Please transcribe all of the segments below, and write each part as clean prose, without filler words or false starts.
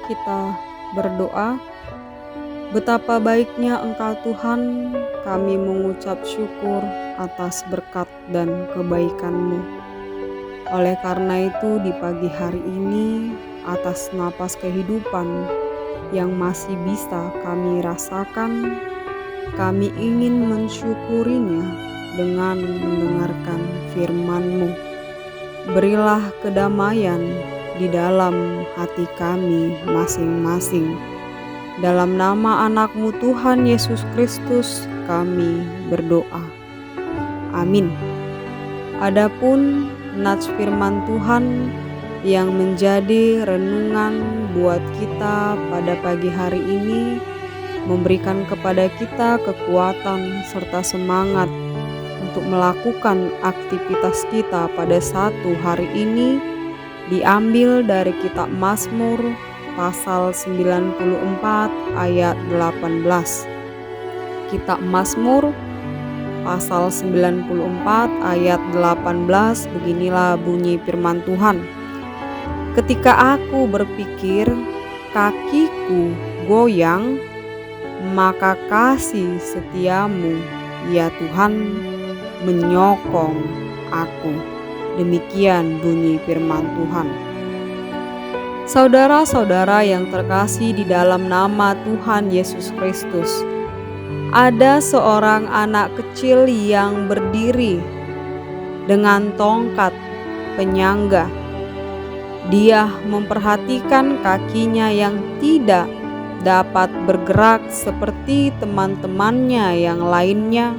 kita berdoa. Betapa baiknya Engkau Tuhan, kami mengucap syukur atas berkat dan kebaikan-Mu. Oleh karena itu di pagi hari ini, atas napas kehidupan yang masih bisa kami rasakan, kami ingin mensyukurinya dengan mendengarkan firman-Mu. Berilah kedamaian di dalam hati kami masing-masing. Dalam nama anak-Mu Tuhan Yesus Kristus kami berdoa. Amin. Adapun nats firman Tuhan yang menjadi renungan buat kita pada pagi hari ini, memberikan kepada kita kekuatan serta semangat untuk melakukan aktivitas kita pada satu hari ini, diambil dari kitab Mazmur pasal 94 ayat 18. Kitab Mazmur pasal 94 ayat 18, beginilah bunyi firman Tuhan. Ketika aku berpikir kakiku goyang, maka kasih setiamu ya Tuhan menyokong aku. Demikian bunyi firman Tuhan. Saudara-saudara yang terkasih di dalam nama Tuhan Yesus Kristus, ada seorang anak kecil yang berdiri dengan tongkat penyangga. Dia memperhatikan kakinya yang tidak dapat bergerak seperti teman-temannya yang lainnya,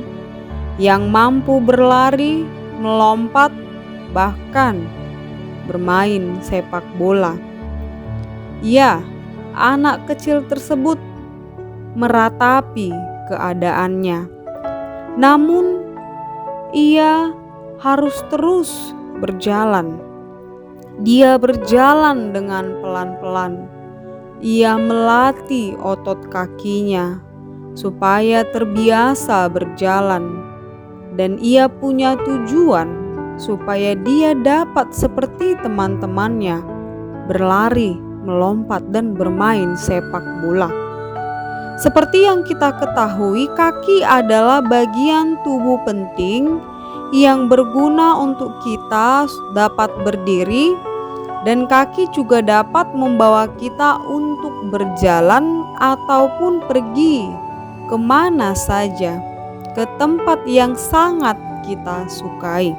yang mampu berlari, melompat, bahkan bermain sepak bola. Ya, anak kecil tersebut meratapi keadaannya. Namun, ia harus terus berjalan. Dia berjalan dengan pelan-pelan. Ia melatih otot kakinya supaya terbiasa berjalan. Dan ia punya tujuan supaya dia dapat seperti teman-temannya berlari, melompat, dan bermain sepak bola. Seperti yang kita ketahui, kaki adalah bagian tubuh penting yang berguna untuk kita dapat berdiri, dan kaki juga dapat membawa kita untuk berjalan ataupun pergi kemana saja, ke tempat yang sangat kita sukai.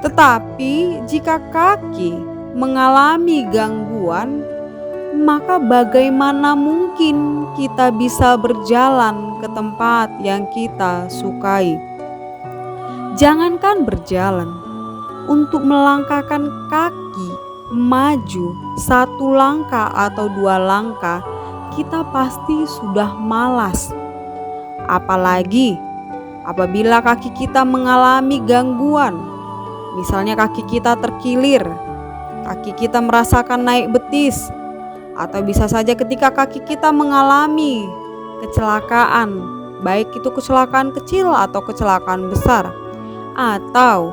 Tetapi jika kaki mengalami gangguan, maka bagaimana mungkin kita bisa berjalan ke tempat yang kita sukai? Jangankan berjalan, untuk melangkahkan kaki maju satu langkah atau dua langkah, kita pasti sudah malas. Apalagi apabila kaki kita mengalami gangguan, misalnya kaki kita terkilir, kaki kita merasakan naik betis, atau bisa saja ketika kaki kita mengalami kecelakaan, baik itu kecelakaan kecil atau kecelakaan besar, atau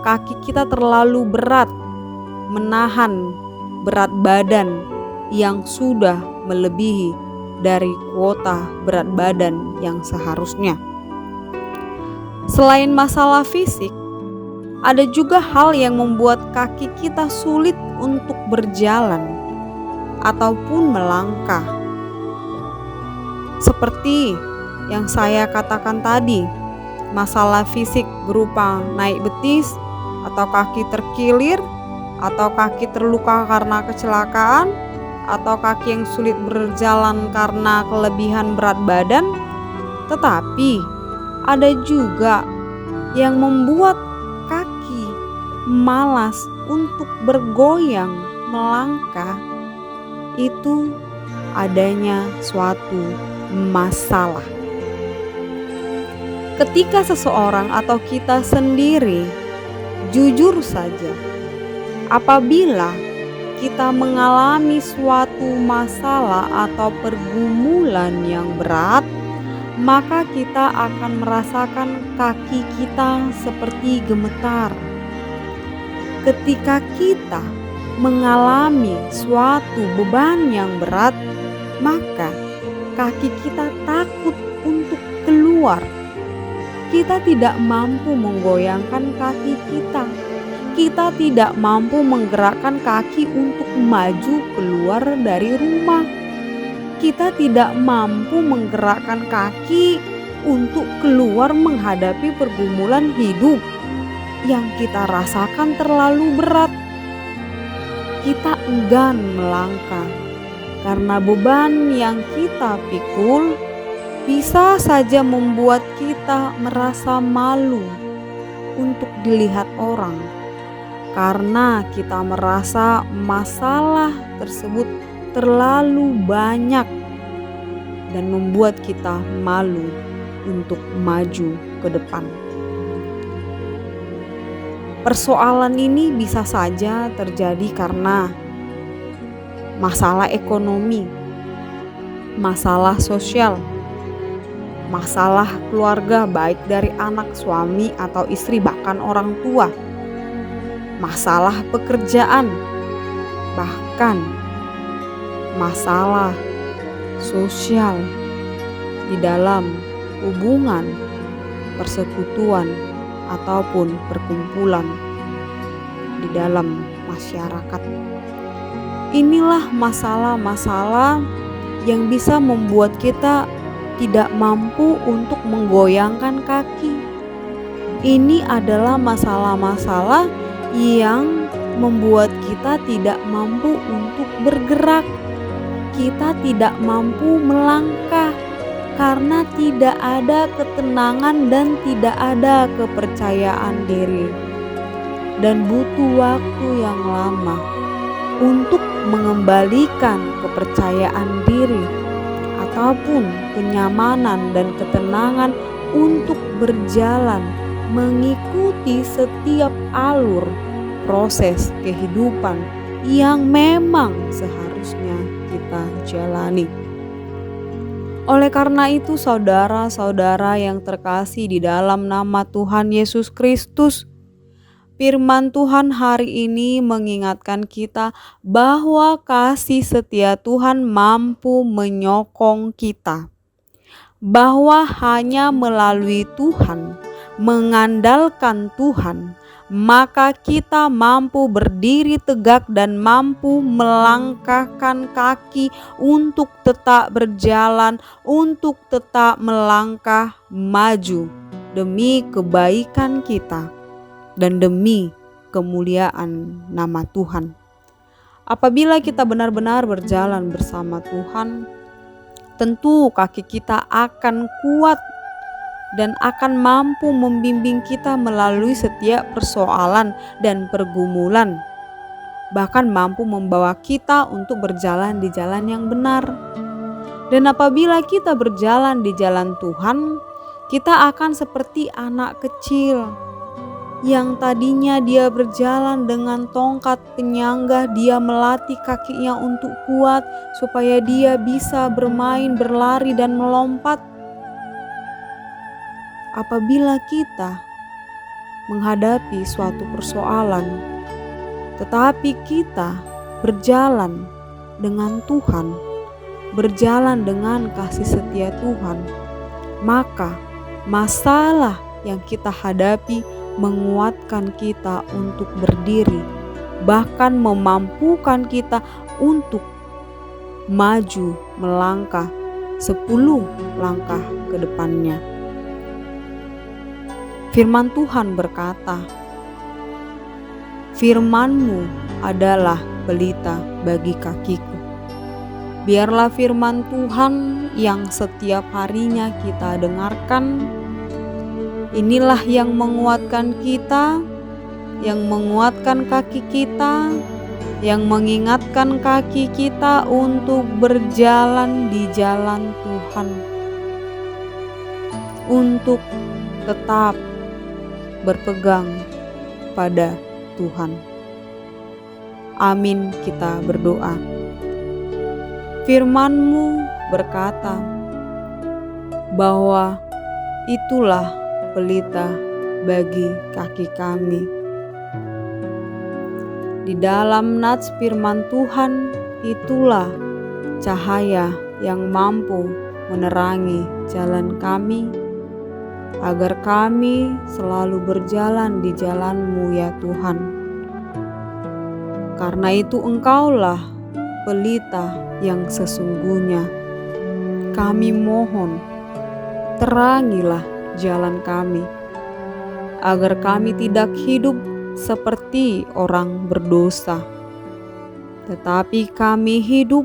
kaki kita terlalu berat menahan berat badan yang sudah melebihi dari kuota berat badan yang seharusnya. Selain masalah fisik, ada juga hal yang membuat kaki kita sulit untuk berjalan ataupun melangkah. Seperti yang saya katakan tadi, masalah fisik berupa naik betis, atau kaki terkilir, atau kaki terluka karena kecelakaan, atau kaki yang sulit berjalan karena kelebihan berat badan. Tetapi ada juga yang membuat kaki malas untuk bergoyang melangkah, itu adanya suatu masalah. Ketika seseorang atau kita sendiri, jujur saja, apabila kita mengalami suatu masalah atau pergumulan yang berat, maka kita akan merasakan kaki kita seperti gemetar. Ketika kita mengalami suatu beban yang berat, maka kaki kita takut untuk keluar. Kita tidak mampu menggoyangkan kaki kita. Kita tidak mampu menggerakkan kaki untuk maju keluar dari rumah. Kita tidak mampu menggerakkan kaki untuk keluar menghadapi pergumulan hidup yang kita rasakan terlalu berat. Kita enggan melangkah karena beban yang kita pikul bisa saja membuat kita merasa malu untuk dilihat orang, karena kita merasa masalah tersebut terlalu banyak dan membuat kita malu untuk maju ke depan. Persoalan ini bisa saja terjadi karena masalah ekonomi, masalah sosial, masalah keluarga baik dari anak, suami atau istri, bahkan orang tua, masalah pekerjaan, bahkan masalah sosial di dalam hubungan, persekutuan, ataupun perkumpulan di dalam masyarakat. Inilah masalah-masalah yang bisa membuat kita tidak mampu untuk menggoyangkan kaki. Ini adalah masalah-masalah yang membuat kita tidak mampu untuk bergerak. Kita tidak mampu melangkah karena tidak ada ketenangan dan tidak ada kepercayaan diri, dan butuh waktu yang lama untuk mengembalikan kepercayaan diri ataupun kenyamanan dan ketenangan untuk berjalan mengikuti setiap alur proses kehidupan yang memang seharusnya kita jalani. Oleh karena itu, saudara-saudara yang terkasih di dalam nama Tuhan Yesus Kristus, firman Tuhan hari ini mengingatkan kita bahwa kasih setia Tuhan mampu menyokong kita, bahwa hanya melalui Tuhan, mengandalkan Tuhan, maka kita mampu berdiri tegak dan mampu melangkahkan kaki untuk tetap berjalan, untuk tetap melangkah maju demi kebaikan kita dan demi kemuliaan nama Tuhan. Apabila kita benar-benar berjalan bersama Tuhan, tentu kaki kita akan kuat dan akan mampu membimbing kita melalui setiap persoalan dan pergumulan, bahkan mampu membawa kita untuk berjalan di jalan yang benar. Dan apabila kita berjalan di jalan Tuhan, kita akan seperti anak kecil yang tadinya dia berjalan dengan tongkat penyangga, dia melatih kakinya untuk kuat supaya dia bisa bermain, berlari dan melompat. Apabila kita menghadapi suatu persoalan, tetapi kita berjalan dengan Tuhan, berjalan dengan kasih setia Tuhan, maka masalah yang kita hadapi menguatkan kita untuk berdiri, bahkan memampukan kita untuk maju melangkah 10 langkah ke depannya. Firman Tuhan berkata, "Firman-Mu adalah pelita bagi kakiku." Biarlah firman Tuhan yang setiap harinya kita dengarkan, inilah yang menguatkan kita, yang menguatkan kaki kita, yang mengingatkan kaki kita untuk berjalan di jalan Tuhan, untuk tetap berpegang pada Tuhan. Amin, kita berdoa. Firman-Mu berkata bahwa itulah pelita bagi kaki kami. Di dalam nats firman Tuhan itulah cahaya yang mampu menerangi jalan kami, agar kami selalu berjalan di jalan-Mu ya Tuhan. Karena itu Engkaulah pelita yang sesungguhnya. Kami mohon, terangilah jalan kami, agar kami tidak hidup seperti orang berdosa, tetapi kami hidup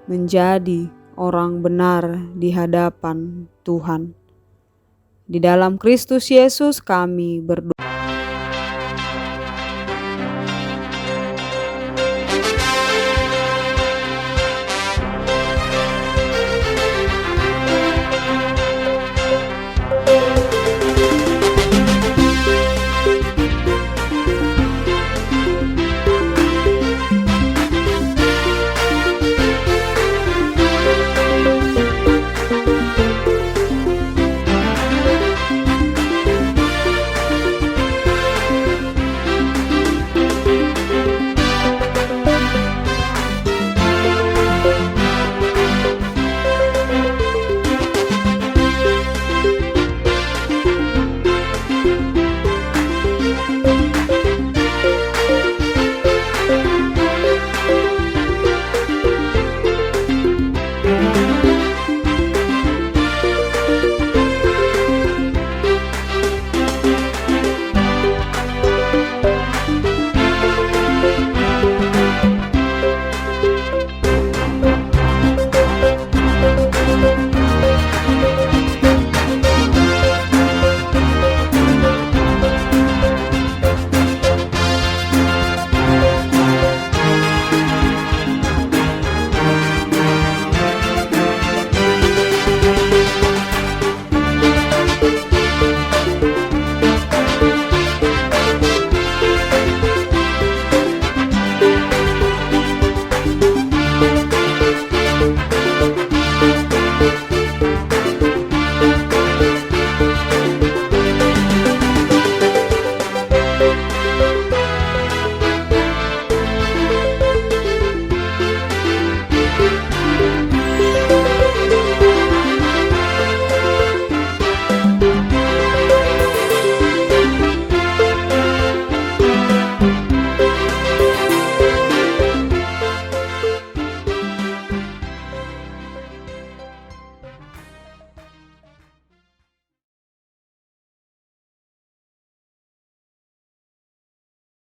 menjadi orang benar di hadapan Tuhan. Di dalam Kristus Yesus kami berdoa.